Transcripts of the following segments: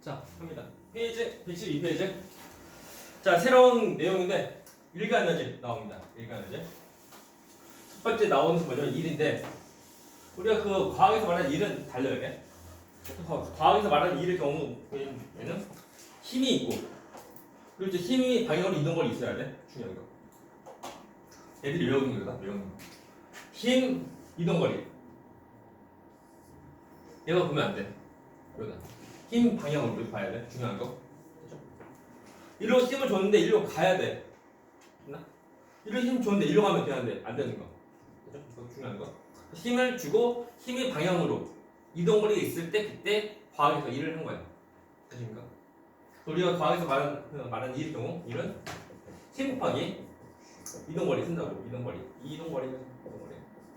자, 합니다. 페이지 112페이지. 자, 새로운 내용인데 일간에너지 나옵니다. 일간에너지. 첫 번째 나오는 게 뭐냐면 일인데 우리가 그 과학에서 말하는 일은 달려요. 이게. 과학에서 말하는 일의 경우에는 힘이 있고 그리고 이제 힘이 방향으로 이동거리 있어야 돼. 중요한 거. 애들이 외우는 거다. 외우는 거. 힘, 이동거리. 얘가 보면 안 돼. 여기다. 힘 방향으로 이렇게 봐야 돼. 중요한 거. 그죠? 일로 힘을 줬는데 일로 가야 돼. 됐나? 일로 힘 줬는데 일로 가면 되는데 안 되는 거. 그죠? 이거 중요한 거. 힘을 주고 힘의 방향으로 이동거리가 있을 때 그때 과학에서 일을 한 거야. 되십니까? 우리가 과학에서 말하는 일의 경우 일은 힘 곱하기 이동거리 쓴다고. 이동거리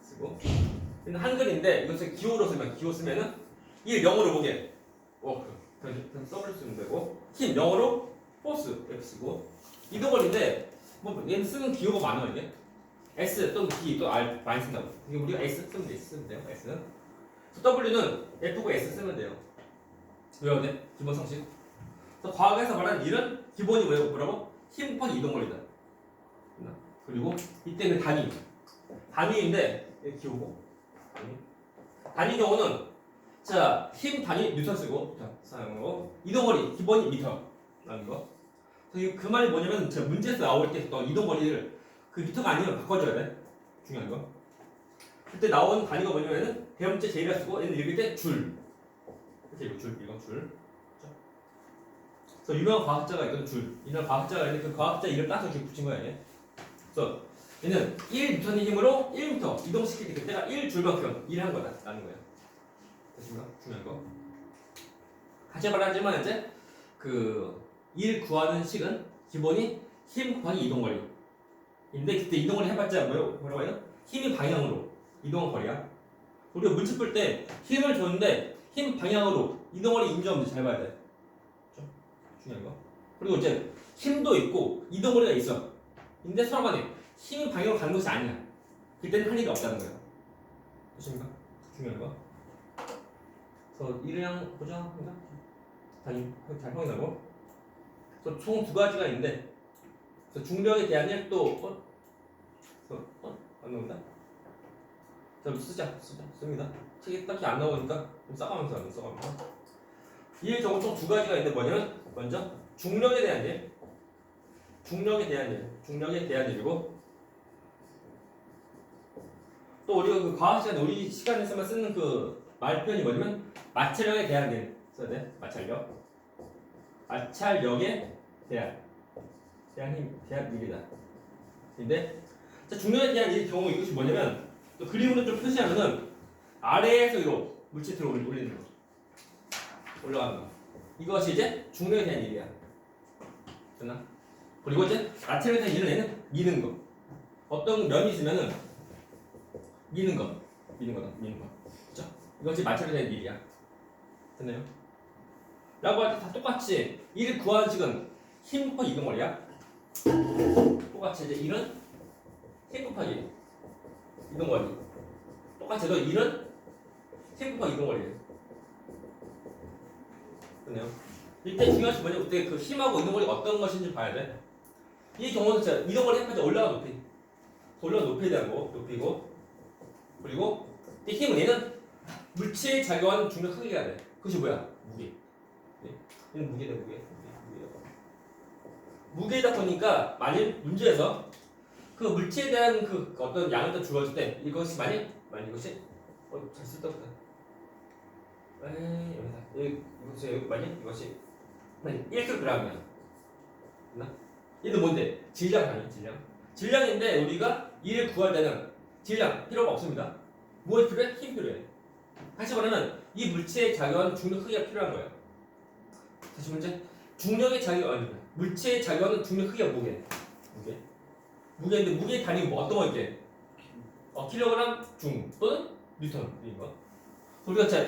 쓰고 근데 한글인데 이것을 기호로 쓰면은 이 영어로 보게 워크 그냥 써볼 수 있는 되고 힘 영어로 포스 이렇게 쓰고 이동거리인데 뭐 얘는 쓰는 기호가 많아 이게 S 또는 D 또 R 많이 쓴다고. 이게 우리가 S 쓰면 돼요. S는 W는 F고 S 쓰면 돼요. 외워야 돼 기본 상식. 그래서 과학에서 말하는 일은 기본이 뭐라고? 힘 곱하기 이동거리다. 그리고 이때는 단위인데 이게 기호고 단위 경우는 자 힘 단위 뉴턴 쓰고 사용하고 이동거리 기본이 미터라는 거. 그래서 그 말이 뭐냐면 제가 문제에서 나올 때 또 이동거리를 그 미터가 아니면 바꿔줘야 돼. 중요한 거. 그때 나온 단위가 뭐냐면은 대문자 제일을 쓰고 얘는 읽을 때 줄. 그래서 이거 줄. 그래서 유명한 과학자가 있거든 줄. 이런 과학자가 있는데 그 과학자 이름 따서 이렇게 붙인 거야 얘. 그래서 얘는 1N의 힘으로 1m 이동시킬 때 그때가 1줄만큼 일을 한 거다라는 거야. 됐습니까? 중요한 거. 같이 말하지만 이제 그 일 구하는 식은 기본이 힘 곱하기 이동거리. 인데 그때 이동거리 해봤자 뭐라고 해요? 힘이 방향으로 이동한 거리야. 우리가 문제 풀 때 힘을 줬는데 힘 방향으로 이동거리 인정하면 잘 봐야 돼. 그렇죠? 중요한 거. 그리고 이제 힘도 있고 이동거리가 있어. 근데 서로 간에 힘이 방향으로 가는 것이 아니야. 그때는 할 일이 없다는 거예요. 되십니까? 중요한 거. 그래서 이랑 보자. 잘 확인하고. 그래서 총 두 가지가 있는데, 그래서 중력에 대한 일 또 안 나온다. 자, 씁니다. 책이 딱히 안 나오니까 좀 써가면서. 이 경우 총 두 가지가 있는데 뭐냐면 먼저 중력에 대한 일, 중력에 대한 일이고. 또 우리가 그 과학 시간에 우리 시간에서만 쓰는 그 말표현이 뭐냐면 마찰력에 대한 일 써야 돼. 마찰력에 대한 일이다. 근데 자, 중력에 대한 일 경우 이것이 뭐냐면 또 그림으로 좀 표시하면은 아래에서 위로 물체 들어 올리는 거, 올라가는 거. 이것이 이제 중력에 대한 일이야. 됐나? 그리고 이제 마찰력에 대한 일은 얘는 미는 거. 어떤 면이 있으면은 미는 거다. 그죠? 이것이 마찰력에 대한 일이야. 됐나요? 라고 할 때 다 똑같이 일 구하는 식은 힘 곱하기 이동거리야. 똑같이 이제 일은 힘 곱하기 이동거리. 똑같이 해도 일은 힘 곱하기 이동거리예요. 됐나요? 이때 중요한 것이 뭐냐면 그때 그 힘하고 이동거리가 어떤 것인지 봐야 돼. 이 경우는 진짜 이동거리 해파자 올라가 높이에 대한 거 높이고 그리고 이 힘은 얘는 물체에 작용하는 중력 크기가 돼. 그것이 뭐야? 무게. 얘는 무게다. 무게다 보니까 만일 문제에서 그 물체에 대한 그 어떤 양을 또 주어질 때 이것이 만일 이것이 잘 쓸다 보다. 이것이 만일 1kg이야. 맞나? 얘는 뭔데? 질량인데 우리가 이를 구할 때는 질량 필요가 없습니다. 무엇이 필요해? 힘 필요해. 다시 말하면 이 물체에 작용하는 중력 크기가 필요한 거예요. 다시 문제. 물체에 작용하는 중력 크기가 무게인데 무게의 단위 뭐 어떤 거일게? 킬로그램 중 또는 뉴턴인 거. 우리가 자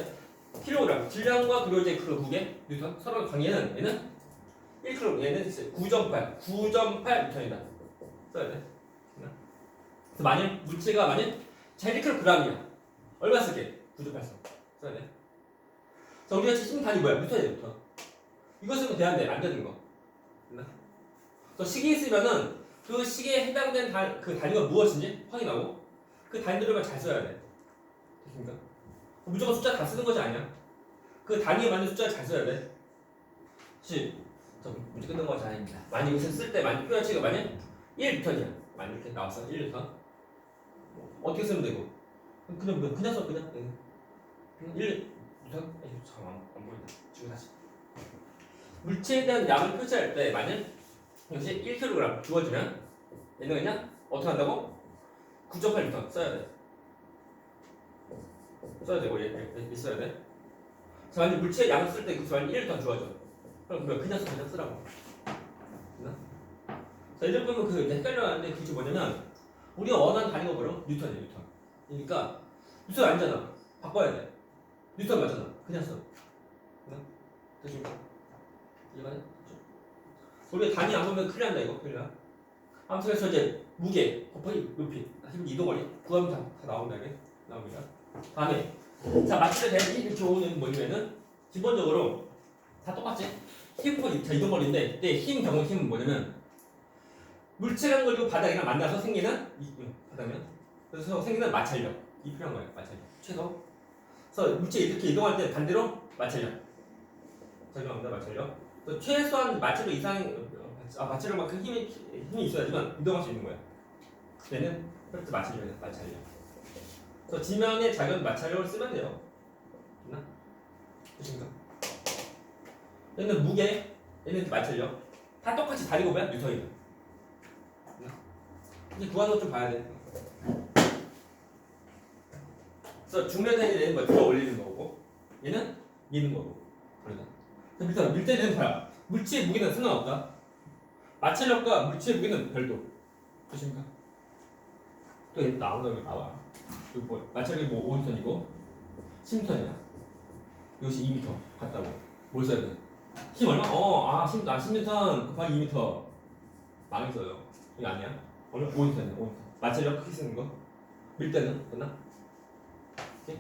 킬로그램 질량과 그리고 이제 그 무게 뉴턴 서로 관계는 얘는 1kg 얘는 9.8 뉴턴이다. 써야 돼. 그래서 만일 물체가 자 1kg이야. 얼마 쓸게? 9.8 써야 돼. 자 우리가 힘 단위 뭐야? 뉴턴이야. 이거 쓰면 돼안돼? 안 되는 거. 됐나? 또 식이 있으면은 그 식에 해당된 그 단위가 무엇인지 확인하고 그 단위들만 잘 써야 돼. 됐습니까? 무조건 숫자 다 쓰는 것이 아니야. 그 단위에 맞는 숫자를 잘 써야 돼. 시. 저 문제 끝난 것이 아닙니다. 만약 이것을 쓸 때 만약 표현치가 만약 1리턴이야. 만약 이렇게 나왔어. 1리턴. 어떻게 쓰면 되고? 그냥 써 그냥. 1리턴. 잠깐만 안 보인다. 지금 다시. 물체에 대한 양을 표시할 때 만약 이것이 1kg 주어지면 얘는 그냥 어떻게 한다고? 9.8리턴 써야 돼. 써야 되고 얘 써야 돼. 자, 만약 물체의 양을 쓸 때 그 수완이 1리턴 주어져. 그럼 그냥 쓰라고. 됐나? 자, 이제 보면 그 헷갈려하는데 그게 뭐냐면 우리가 원하는 단위가 뭐라고? 뉴턴이야, 뉴턴. 그러니까 뉴턴 아니잖아. 바꿔야 돼. 뉴턴 맞잖아. 그냥 써. 됐나? 됐습니까? 이해가냐? 우리가 단위 안 보면 큰일 난다 이거. 큰일 나. 아무튼 그래서 이제 무게 곱하기 높이 힘 이동거리 구하면 다 나온다 이게. 나옵니다. 다음에 자 마찰에 대한 이 교훈은 뭐냐면은 기본적으로 다 똑같지. 힘 이동거리인데 이때 힘 경우 힘은 뭐냐면 물체랑 걸리고 바닥이랑 만나서 생기는 바닥면 그래서 생기는 마찰력 이 필요한 거예요. 마찰력 최소. 그래서 물체 이렇게 이동할 때 반대로 마찰력 적용합니다. 마찰력. 또 최소한 마찰력 이상 마찰력만큼 힘이 있어야지만 이동할 수 있는 거야. 얘는 혈트 마찰력이야. 마찰력. 그래서 지면의 작은 마찰력을 쓰면 돼요. 됐나? 되십니까? 얘는 무게, 얘는 마찰력 다 똑같이 다리고 뭐야? 뉴턴이야. 이제 구하는 거 좀 봐야 돼. 그래서 중력단위 얘는 뭐 들어 올리는 거고, 얘는 미는 거고. 그러다. 일단 밀대는 뭐야? 물체의 무게는 상관없다. 마찰력과 물체의 무게는 별도. 보십니까? 또 얘 나오는 게 나와. 이거 뭐 마찰력이 뭐 5N이고 10N이야. 이것이 2m 같다고. 뭘 써야 돼? 힘 얼마? 10N 곱하기 2m. 망했어요. 이거 아니야? 얼마? 5N이야. 5N. 마찰력 크게 쓰는 거. 밀대는 됐나? 오케이?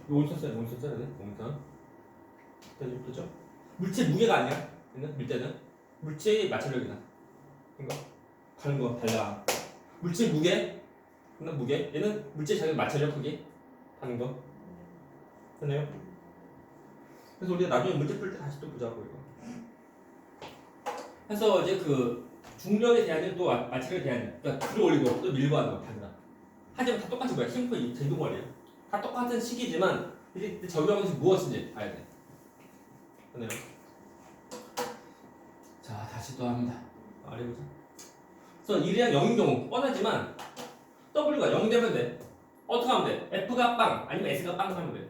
이거 5N 써야 돼. 5N 써야 돼. 5N. 됐죠? 물체 무게가 아니야. 얘는 밀대는 물체의 마찰력이다. 이거 다른 거 달라. 물체 무게, 무게. 얘는 물체 자기 마찰력 크기 하는 거. 됐나요? 그래서 우리가 나중에 문제 풀 때 다시 또 보자고 이거. 그래서 이제 그 중력에 대한 또 마찰력에 대한 그러니까 들어 올리고 또 밀고 하는 거 다르다. 하지만 다 똑같이 뭐야? 힘과 제동거리야. 다 똑같은 식이지만 이제 적용하는 것이 무엇인지 봐야 돼. 됐나요? 자 다시 또 합니다. 말해보자. 그래서 1이랑 0인 경우 뻔하지만 W가 0 되면 돼. 어떻게 하면 돼? F가 빵 아니면 S가 빵 하면 돼.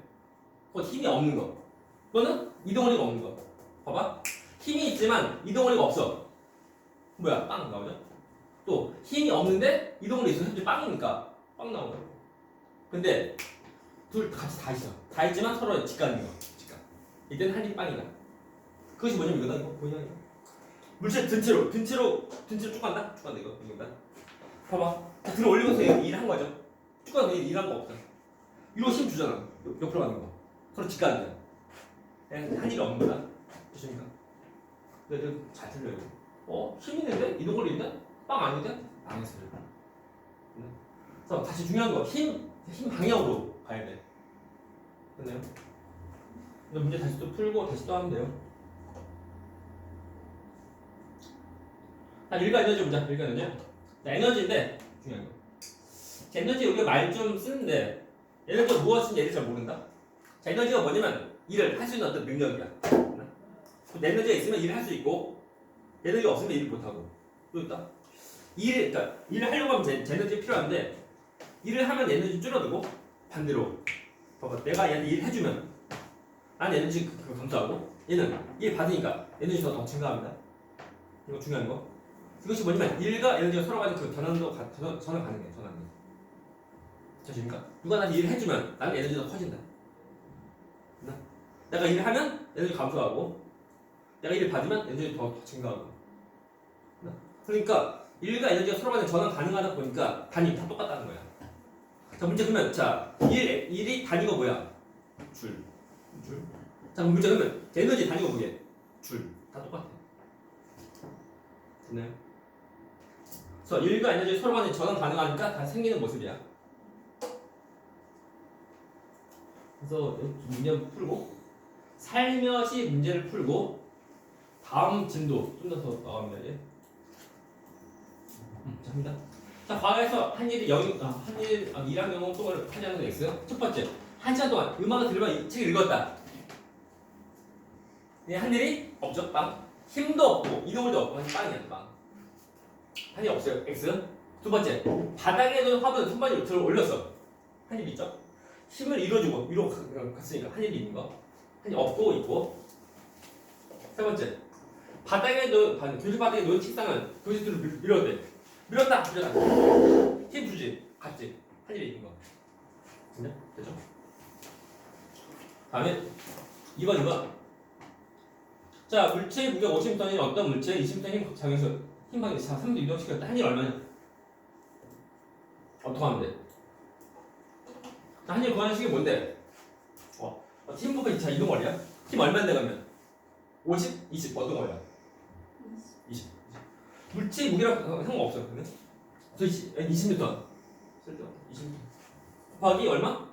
그거 힘이 없는 거. 그거는 이동거리가 없는 거. 봐봐. 힘이 있지만 이동거리가 없어. 뭐야? 빵 나오죠? 또 힘이 없는데 이동거리 있어. 현재 빵이니까 빵 나오는 거. 근데 둘 같이 다 있어. 다 있지만 서로 직각인 거. 직각. 이때는 한 입 빵이다. 그것이 뭐냐면 이거다. 이거 보이냐 이거? 물체 등치로 쭉 간다? 쭉 간다 이거다. 봐봐. 자, 들어 올리면서 일한 거죠. 쭉 가서 일한 거 없다. 이거 힘 주잖아. 옆으로 가는 거. 서로 직각이야. 한 일이 없는 거다. 보십니까? 근데 잘 틀려요. 힘 있는데? 이동거리 있는데? 빵 아닌데? 망했어요. 그래서 다시 중요한 거. 힘 방향으로 가야 돼. 됐나요? 근데 문제 다시 또 풀고 다시 또 하면 돼요. 일가 에너지 보자. 일가 에너지. 자, 에너지인데 중요한 거. 자, 에너지 우리가 말 좀 쓰는데 에너지가 무엇인지 얘를 잘 모른다. 자, 에너지가 뭐냐면 일을 할 수 있는 어떤 능력이야. 에너지가 있으면 일을 할 수 있고 에너지가 없으면 일을 못 하고. 또 있다. 그러니까 일을 하려고 하면 에너지 필요한데 일을 하면 에너지 줄어들고 반대로. 봐봐. 내가 얘한테 일을 해주면 난 에너지 감소하고 얘는 일 받으니까 에너지 더 증가합니다. 이거 중요한 거. 이것이 뭐냐면 일과 에너지가 서로 간의 그 전환 가능해. 전환이. 되십니까? 누가 나한테 일을 해주면 나는 에너지가 커진다. 내가 일을 하면 에너지 감소하고 내가 일을 받으면 에너지 더 증가하고. 그러니까 일과 에너지가 서로 간에 전환 가능하다 보니까 단위 다 똑같다는 거야. 자 문제 그러면 자 일이 단위가 뭐야? 줄. 자 문제 그러면 에너지 단위가 뭐게? 줄 다 똑같아. 됐나요? 그래서 일과 에너지 서로 간에 전환 가능하니까 다 생기는 모습이야. 그래서 문제 풀고 살며시 문제를 풀고 다음 진도 좀 더 나갑니다 이제. 자, 합니다. 자, 과거에서 한 일이 일학 영어 동안 하지 않는 X. 첫 번째, 한 시간 동안 음악을 들으면 이 책을 읽었다. 네, 한 일이 없죠. 빵. 힘도 없고 이동물도 없고 빵이야 빵. 한 일 없어요. X. 두 번째, 바닥에 놓은 화분을 손바닥으로 들어 올렸어. 한 일 있죠. 힘을 이루어주고 위로 갔으니까 한 일이 있는 거. 한 일 없고 있고. 세 번째, 교실 바닥에 놓인 책상을 교실으로 밀어대. 밀었다. 힘 주지. 같지. 한 일이 있는 거. 네? 되죠? 다음에 2번. 자, 물체의 무게 50ton이 어떤 물체에 20톤 힘 작용해서 힘 방향 3도 이동시켰다. 한 일 얼마냐? 어떻게 하면 돼? 자, 한 일 구하는 식이 뭔데? 힘 부분 자 이동 거리야? 힘 얼마인데 가면? 50, 20 어떤 거리야? 20. 물체의 무게랑 상관없어. 그러면? 저 20m. 쓸데없어. 20m. 곱하기 얼마?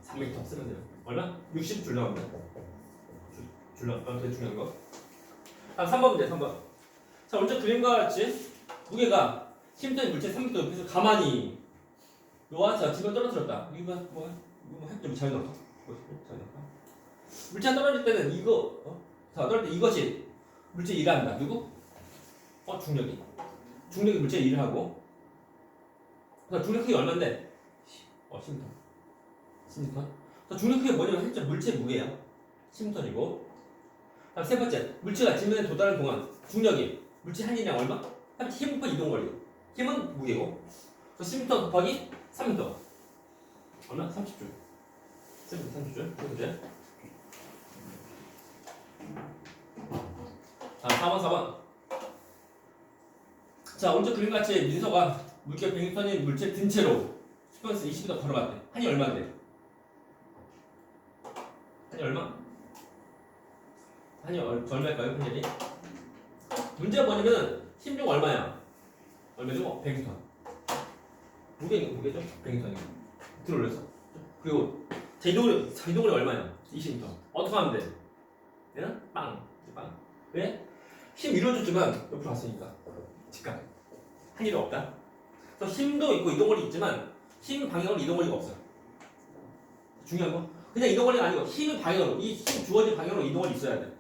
3m 쓰면 돼요. 얼마? 60줄 나옵니다. 줄 나오면 되게 중요한 거. 다음 3번 문제 3번. 자, 오른쪽 그림과 같이 무게가 힘든 물체 3m 옆에서 가만히 놓아서 집을 떨어뜨렸다. 이거 좀 잘 넣어. 물체가 떨어질 때는 떨어질 때 이것이 물체 일을 한다. 누구? 중력이 물체 일을 하고. 그래서 중력 크기 얼마인데? 10m. 그래서 중력 크기가 뭐냐면 실제 물체 무게야. 10m이고. 다음 세 번째, 물체가 지면에 도달하는 동안 중력이 물체 한 일이랑 얼마? 힘 곱하기 이동 거리. 힘은 무게고. 그래서 10m 곱하기 3m. 얼마? 30줄. 30줄. 그죠? 자, 4번. 자, 오른쪽 그림같이 민서가 물격 100ton인 물체 든 채로 스페이스 20m 걸어갔대. 한이 얼마인데? 한이 얼마? 한이 얼마일까요? 한이? 문제가 뭐냐면 힘중 얼마야? 얼마죠? 100톤. 무게죠? 100톤이고. 들어 올렸어. 그리고 자이동거리 얼마야? 20m. 어떻게 하면 돼? 얘는 빵. 왜? 힘 이루어졌지만 옆으로 갔으니까. 직각. 한 일이 없다. 그래서 힘도 있고 이동거리 있지만 힘 방향으로 이동거리가 없어요. 중요한 거. 그냥 이동거리가 아니고 힘 방향으로 이 힘 주어진 방향으로 이동거리 있어야 돼.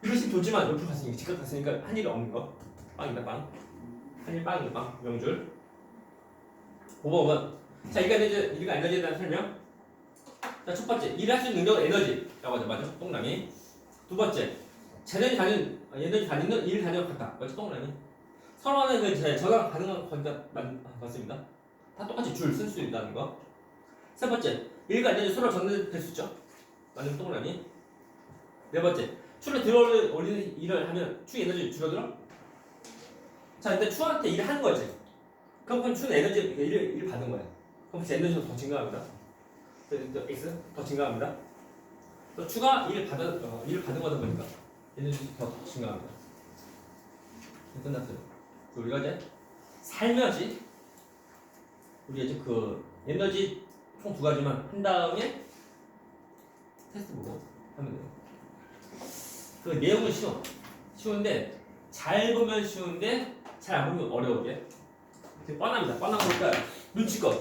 이거 힘 줬지만 옆으로 갔으니까 직각 갔으니까 한 일이 없는 거. 빵이다 빵. 한 일 빵이다 빵. 명줄. 5번. 자, 이가 에너지에 대한 설명. 자, 첫 번째, 일을 할 수 있는 능력은 에너지라고 하죠. 맞죠? 동그라미. 두 번째, 에너지 다니는 일 단위와 같다. 맞죠? 동그라미. 서로 간에 그 저장 가능한 거니까 맞습니다. 다 똑같이 줄 쓸 수 있다는 거. 세 번째, 일과 에너지 서로 전달될 수 있죠. 맞는 동그라미. 네 번째, 추를 들어올리는 일을 하면 추 에너지 줄어들어? 자, 일단 추한테 일을 하는 거지. 그럼 추는 에너지 일을 받은 거야. 그럼 에너지가 더 증가합니다. 그래서 X 더 증가합니다. 또 추가 일을 받은 거다 보니까 에너지 더 증가합니다. 끝났어요. 우리가 이제 살며시 우리가 이제 그 에너지 총 두 가지만 한 다음에 테스트 보고 하면 돼요. 그 내용은 쉬운데 잘 보면 쉬운데 잘 안 보면 어려우게. 되게 뻔합니다. 뻔한 거니까 눈치껏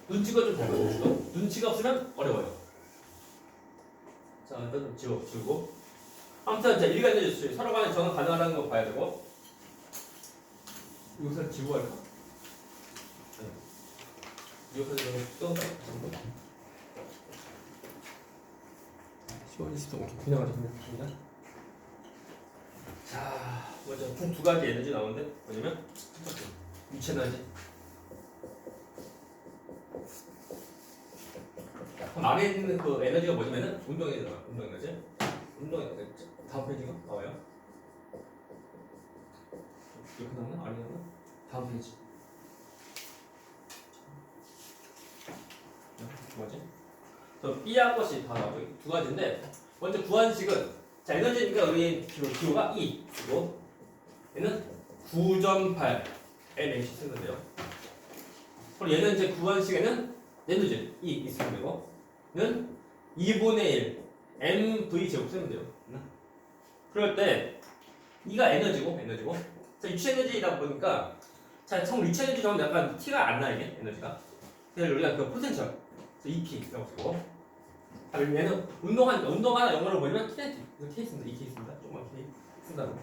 좀 잘 봐요. 눈치가 없으면 어려워요. 자, 일단 좀 지우고. 아무튼 자, 일과 에너지 서로 간에 전환 가능하다는 거 봐야 되고. 이것을 지우고 할까? 이것을 또 시원히 있어. 그냥 가져갑니다. 자, 먼저 총 두 가지 에너지 나오는데 뭐냐면 유체 에너지. 안에 있는 그 에너지가 뭐냐면은 운동 에너지. 다음 페이지가 나와요. 이렇게 나오나? 아니면 다음 페이지. 뭐지? B하고 C 다 나오죠. 두 가지인데 먼저 구한 식은 자 에너지니까 우리 기호가 2 그리고 얘는 9.8 mH 쓰면 돼요. 그리고 얘는 이제 구한 식에는 에너지 2 있으면 되고 얘는 2분의 1 mv 제곱 쓰면 돼요. 그럴 때 이가 에너지고 자 유치 에너지이다 보니까 자 총 유치 에너지 적으면 약간 티가 안 나게 에너지가 그래서 우리가 그 포텐셜 EP라고 쓰고 얘는 운동하나 영어로 보면 키네틱 그래서 K 쓴다 2K 쓴다 조금만 K 쓴다고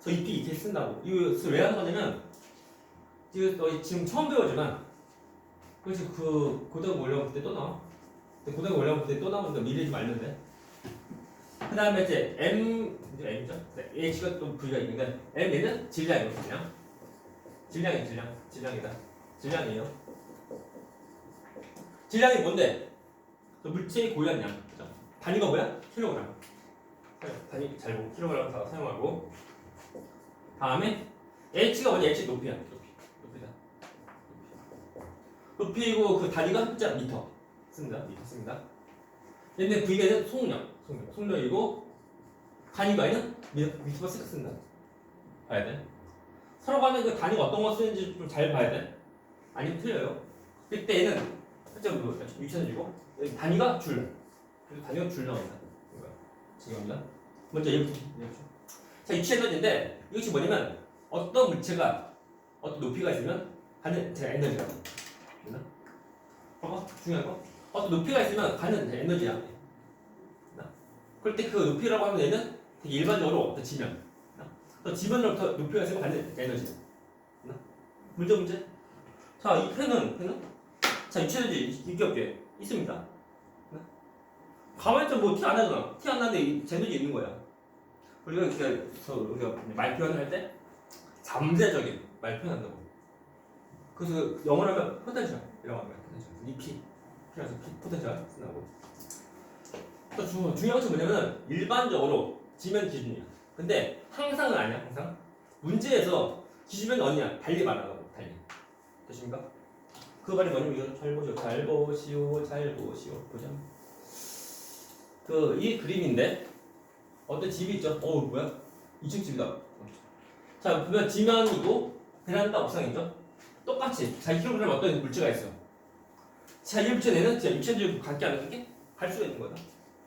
그래서 EP 2K 쓴다고 이거 왜 하는 거냐면 지금 처음 배우지만 그래서 그 고등학교 올라올 때 또 나와 고등학교 올라올 때 또 나오니까 미리 좀 알는데 그 다음에 이제 M이죠 H가 또 V가 있는데 M에는 질량이에요 질량이에요 질량이 뭔데? 물체의 고유한 양 그죠? 단위가 뭐야? 킬로그램 단위 잘 보고 킬로그램 다 사용하고 다음에 H가 뭐냐? H 높이야 높이다 높이고 그 단위가 숫자 미터 씁니다 얘는 V가 속력이고 단위가는 미터가 쓴다 봐야 돼 서로 간에 그 단위가 어떤 거 쓰는지 좀 잘 봐야 돼 아니면 틀려요 그때 얘는 숫자 유치원이고 단위가 줄 그래서 단위가 줄 나옵니다 지금입니다 먼저 얘부터 자 유치 에너지인데 이것이 뭐냐면 어떤 물체가 어떤 높이가 있으면 가는 제가 에너지라고 됐나? 봐봐 중요한 거 어떤 높이가 있으면 가는 에너지야 그럴 때 그 높이라고 하면 얘는 되게 일반적으로 어떤 지면 또 지면으로부터 높이가 있으면 가는 에너지야 문제 자 이 펜은 자 유치 에너지 있게 없게 있습니다 가만히 있으면 뭐 티 안 나잖아 티 안 나는데 에너지 있는 거야 우리가 우리가 말 표현을 할 때 잠재적인 말 표현한다고 그래서 영어로 하면 포텐셜이라고 하는 거야 포텐셜 EP 그래서 포텐셜 쓴다고 또 중요한 것이 뭐냐면 일반적으로 지면 기준이야 근데 항상은 아니야 항상 문제에서 기준은 어디냐 달리 말하라고 달리 되십니까? 그 말이 뭐냐면 이거 잘 보시오 보자 이 그림인데 어떤 집이 있죠? 뭐야? 2층 집이다 자 보면 지면이고 베란다 옥상이죠? 똑같이 자 2kg 어떤 물체가 있어 자 이 물체는 진짜 유치원적으로 갖게 안 갖게 갈 수가 있는 거다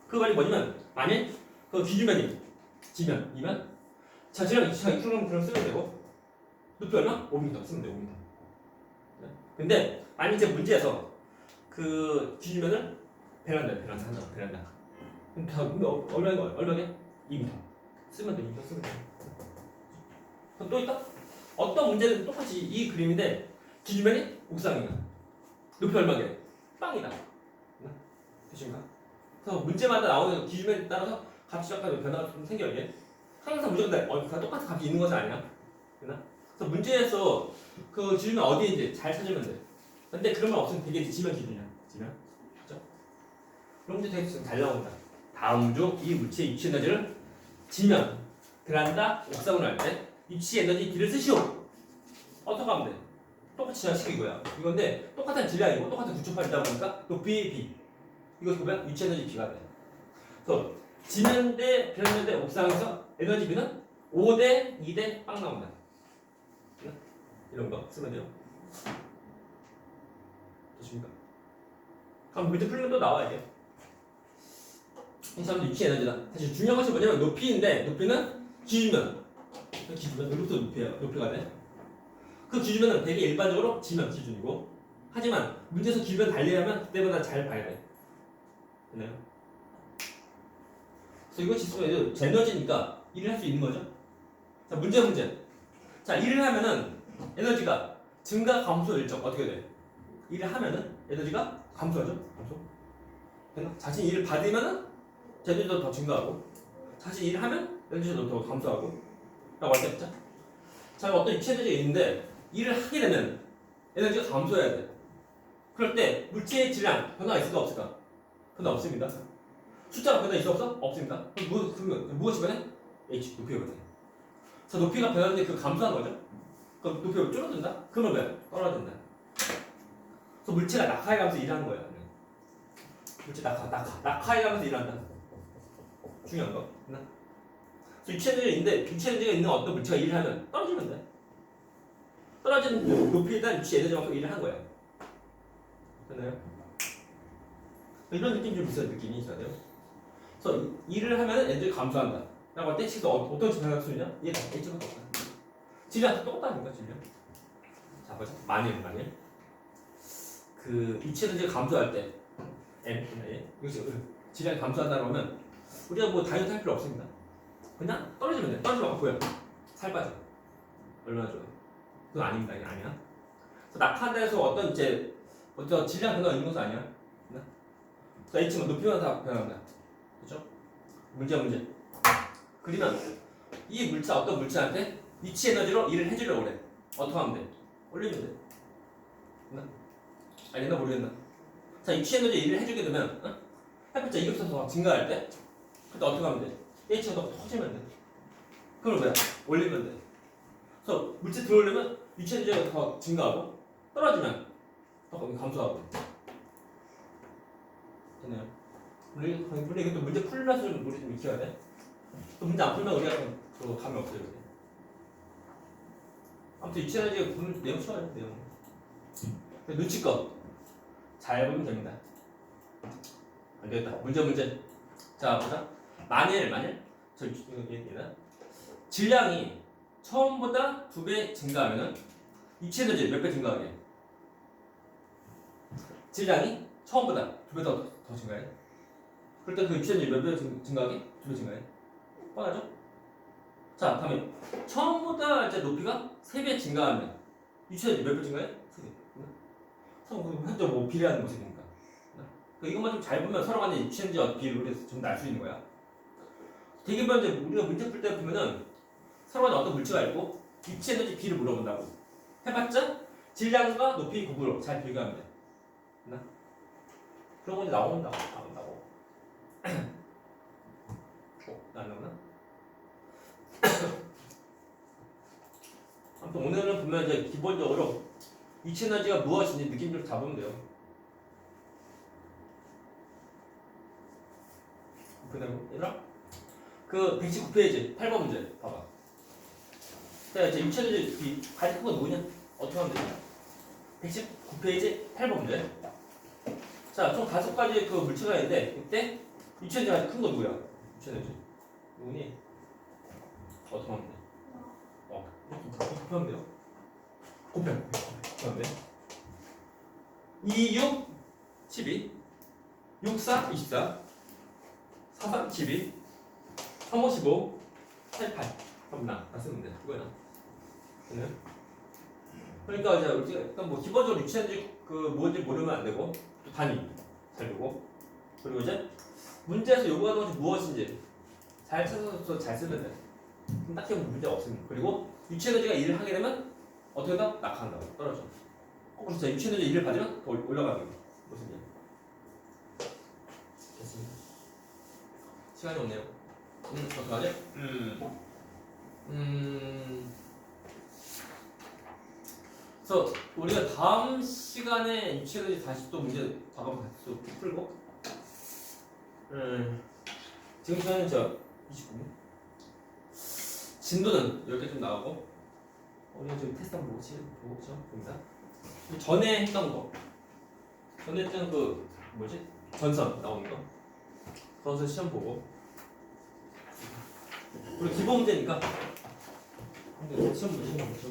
그 말이 뭐냐면 만약 그 기준면이 지면이면 자 지금 2kg 그럼 쓰면 되고 높이 얼마? 5m 쓰면 돼 5m 근데 아니 이제 문제에서 그 기준면을 베란다 그럼 다 얼마게? 2m 쓰면 돼 2m 쓰면 돼 또 있다? 어떤 문제는 똑같이 이 그림인데 기준면이 옥상이야 높이 얼마게? 빵이다 되십니까? 그래서 문제마다 나오는 기준면에 따라서 값이 약간 변화가 좀 생겨요 이게 항상 무조건 다 똑같은 값이 있는 것이 아니야 그래서 문제에서 그 기준면 어디인지 잘 찾으면 돼 근데 그런 말 없으면 되게 지면 기준이야 지면 그죠? 그럼 이제 되게 잘 나온다 다음 중 이 물체의 입시 에너지를 지면 베란다 옥상으로 할 때 입시 에너지 B를 쓰시오 어떻게 하면 돼? 똑같이 식이 이거야 이건데 똑같은 질량이고 똑같은 9.8이다 보니까 높이 B 이거 보면 입시 에너지 B가 돼 그래서 지면 대 베란다 대 옥상에서 에너지 B는 5대 2대 빵 나온다 이런 거 쓰면 돼요 됐습니까? 그럼 문제 풀면 또 나와 이게 이 사람도 유치 에너지다 사실 중요한 것이 뭐냐면 높이인데 높이는 기준면 여기부터 높이가 돼 그 기준면은 되게 일반적으로 지면 기준이고 하지만 문제에서 기준면 달리려면 그때보다 잘 봐야 돼 됐나요? 그래서 이거 지수가 에너지니까 일을 할 수 있는 거죠 자 문제 자 일을 하면은 에너지가 증가 감소 일정 어떻게 돼? 일을 하면은 에너지가 감소하죠 감소 됐나? 자신 일을 받으면은 에너지도 더 증가하고 자신 일을 하면 에너지도 더 감소하고 라고 할 때 있죠 자 어떤 입체 에너지가 있는데 일을 하게 되면 에너지가 감소해야 돼 그럴 때 물체의 질량 변화가 있을까 없을까? 변화 없습니다 숫자가 변화 있어 없어? 없습니다 그럼 무엇이 변해? H 높이가 변해 그래서 높이가 변하는데 그 감소한 거죠 그럼 높이가 줄어든다? 그러면 왜? 떨어진다 그래서 물체가 낙하해가면서 일하는 거예요 물체 낙하해가면서 일한다 중요한 거. 그래서 유치 에너지인데 유치 에너지가 있는 어떤 물체가 일을 하면 떨어지면 돼. 떨어지는 높이에 따른 유치 에너지만큼 일을 한 거야. 됐나요? 이런 느낌 좀 비슷한 느낌이 있어야 돼요. 그래서 일을 하면 에너지가 감소한다. 라고 할 때 지금 어떤 질량을 쓰느냐? 얘가 H밖에 없다. 질량 똑같다니까 질량. 자 보자. 만일 그 유치 에너지가 감소할 때 M 여기서 질량이 감소한다고 하면 우리가 뭐 다이어트 할 필요 없습니다. 그냥 떨어지면 돼. 떨어지면 보여. 살 빠져. 얼마나 좋아. 그건 아닙니다. 이게 아니야. 그래서 낙하한다해서 어떤 질량 변화가 있는 것은 아니야. 그래서 H만 높이만 다 변한다. 그렇죠? 문제. 그러면 이 물체 어떤 물체한테 위치 에너지로 일을 해주려고 그래. 어떻게 하면 돼? 올리면 돼. 알겠나 모르겠나? 자, 위치 에너지 일을 해주게 되면 해봤자 이격선수가 증가할 때 그때 어떻게 하면 돼? H가 더 커지면 돼. 그럼 뭐야? 올리면 돼. 그래서 물체 들어오려면 위치 에너지가 더 증가하고 떨어지면 더 감소하고. 됐나요? 우리 이게 또 문제 풀면서 좀 우리 좀 익혀야 돼. 또 문제 안 풀면 우리가 또 감이 없어요. 아무튼 위치 에너지가 보는 내용 쉬워요. 내용. 눈치껏 잘 보면 됩니다. 안 되겠다. 문제. 자 보자. 만일 저 얘기는 질량이 처음보다 2배 증가하면은 위치 에너지 몇 배 증가하게? 질량이 처음보다 2배 더 증가해. 그럴 때 그 위치 에너지 몇 배 증가하게? 2배 증가해. 뻔하죠? 자 다음에 처음보다 이제 높이가 3배 증가하면 위치 에너지 몇 배 증가해? 3배. 현재 뭐 비례하는 모습이니까. 이것만 좀 잘 보면 서로 간에 위치 에너지 비율을 우리가 좀 알 수 있는 거야. 대개만 이제 우리가 문제 풀 때 보면은 서로 간에 어떤 물체가 있고 위치 에너지 비를 물어본다고. 해봤자 질량과 높이 곱으로 잘 비교하면 돼. 됐나? 그런 거 이제 나온다고. 안 나오나? 아무튼 오늘은 보면 이제 기본적으로 위치 에너지가 무엇인지 느낌 좀 잡으면 돼요. 얘들아, 그 119페이지 8번 문제 봐봐. 자, 이제 위치 에너지 가장 큰 건 뭐냐? 어떻게 하면 되냐? 119페이지 8번 문제. 자, 총 5가지 그 물체가 있는데 이때 위치 에너지가 가장 큰 건 뭐야? 위치 에너지. 누구니? 어떻게 하면 돼? 곱하면 돼요. 곱하면 돼. 2, 6, 12 6, 4, 24 4, 3, 12 3, 5, 15 8, 8 나 쓰면 돼. 이거야. 그러니까 이제 우리가 일단 뭐 기본적으로 위치한지 그 뭔지 모르면 안 되고 또 단위 잘 보고 그리고 이제 문제에서 요구하는 것이 무엇인지 잘 찾아서 잘 쓰면 돼. 딱히 문제가 없습니다. 그리고 위치 에너지가 일을 하게 되면 어떻게 다 낙하한다고 떨어져. 그래서 위치 에너지 일을 받으면 더 올라가는 모습이야. 됐습니다. 시간이 없네요. 어떡하지? 그래서 우리가 다음 시간에 위치 에너지 다시 또 문제 과거 다시 또 풀고 지금 시간은 29분. 진도는 여기 좀 나오고 우리가 지금 테스트 한번 보고 봅니다. 전에 했던 거 전에 했던 그 뭐지? 전선 나오는 거 거기서 시험 보고 우리 기본 문제니까 시험 문제 한번 보죠.